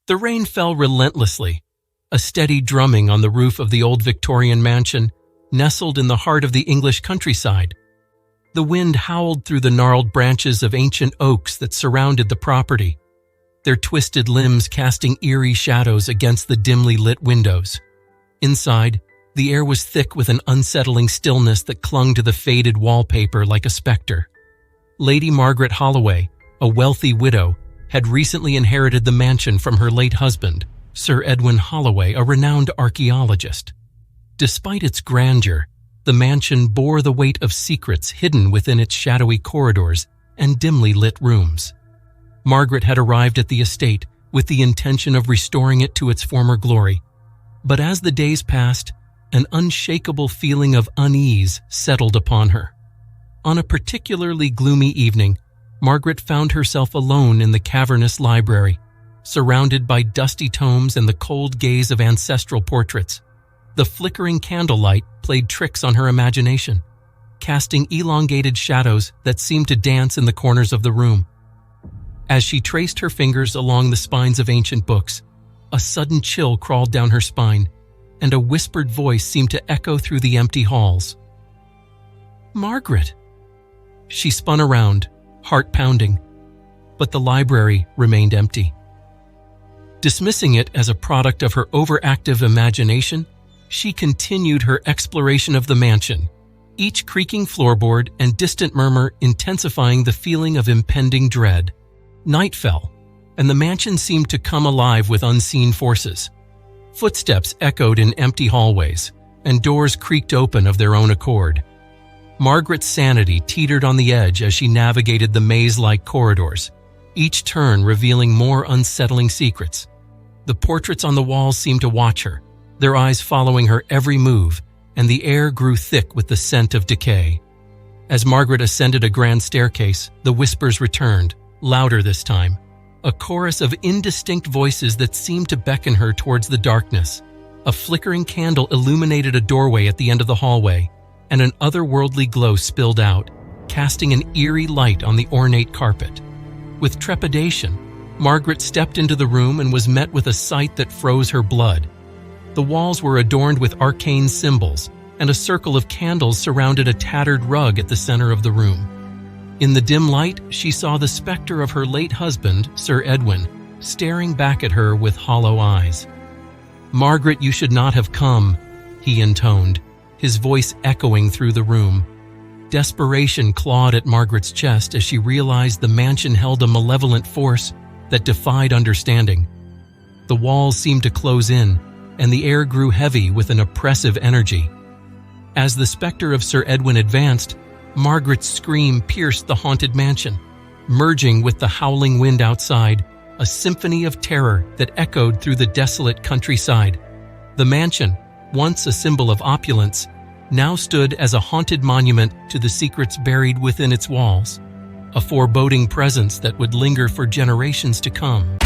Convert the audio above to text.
The rain fell relentlessly, a steady drumming on the roof of the old Victorian mansion nestled in the heart of the English countryside. The wind howled through the gnarled branches of ancient oaks that surrounded the property, their twisted limbs casting eerie shadows against the dimly lit windows. Inside, the air was thick with an unsettling stillness that clung to the faded wallpaper like a specter. Lady Margaret Holloway, a wealthy widow, had recently inherited the mansion from her late husband, Sir Edwin Holloway, a renowned archaeologist. Despite its grandeur, the mansion bore the weight of secrets hidden within its shadowy corridors and dimly lit rooms. Margaret had arrived at the estate with the intention of restoring it to its former glory. But as the days passed, an unshakable feeling of unease settled upon her. On a particularly gloomy evening, Margaret found herself alone in the cavernous library, surrounded by dusty tomes and the cold gaze of ancestral portraits. The flickering candlelight played tricks on her imagination, casting elongated shadows that seemed to dance in the corners of the room. As she traced her fingers along the spines of ancient books, a sudden chill crawled down her spine, and a whispered voice seemed to echo through the empty halls. "Margaret!" She spun around, heart pounding, but the library remained empty. Dismissing it as a product of her overactive imagination, she continued her exploration of the mansion, each creaking floorboard and distant murmur intensifying the feeling of impending dread. Night fell, and the mansion seemed to come alive with unseen forces. Footsteps echoed in empty hallways, and doors creaked open of their own accord. Margaret's sanity teetered on the edge as she navigated the maze-like corridors, each turn revealing more unsettling secrets. The portraits on the walls seemed to watch her, their eyes following her every move, and the air grew thick with the scent of decay. As Margaret ascended a grand staircase, the whispers returned, louder this time, a chorus of indistinct voices that seemed to beckon her towards the darkness. A flickering candle illuminated a doorway at the end of the hallway, and an otherworldly glow spilled out, casting an eerie light on the ornate carpet. With trepidation, Margaret stepped into the room and was met with a sight that froze her blood. The walls were adorned with arcane symbols, and a circle of candles surrounded a tattered rug at the center of the room. In the dim light, she saw the specter of her late husband, Sir Edwin, staring back at her with hollow eyes. "Margaret, you should not have come," he intoned, his voice echoing through the room. Desperation clawed at Margaret's chest as she realized the mansion held a malevolent force that defied understanding. The walls seemed to close in, and the air grew heavy with an oppressive energy. As the specter of Sir Edwin advanced, Margaret's scream pierced the haunted mansion, merging with the howling wind outside, a symphony of terror that echoed through the desolate countryside. The mansion, once a symbol of opulence, now stood as a haunted monument to the secrets buried within its walls, a foreboding presence that would linger for generations to come.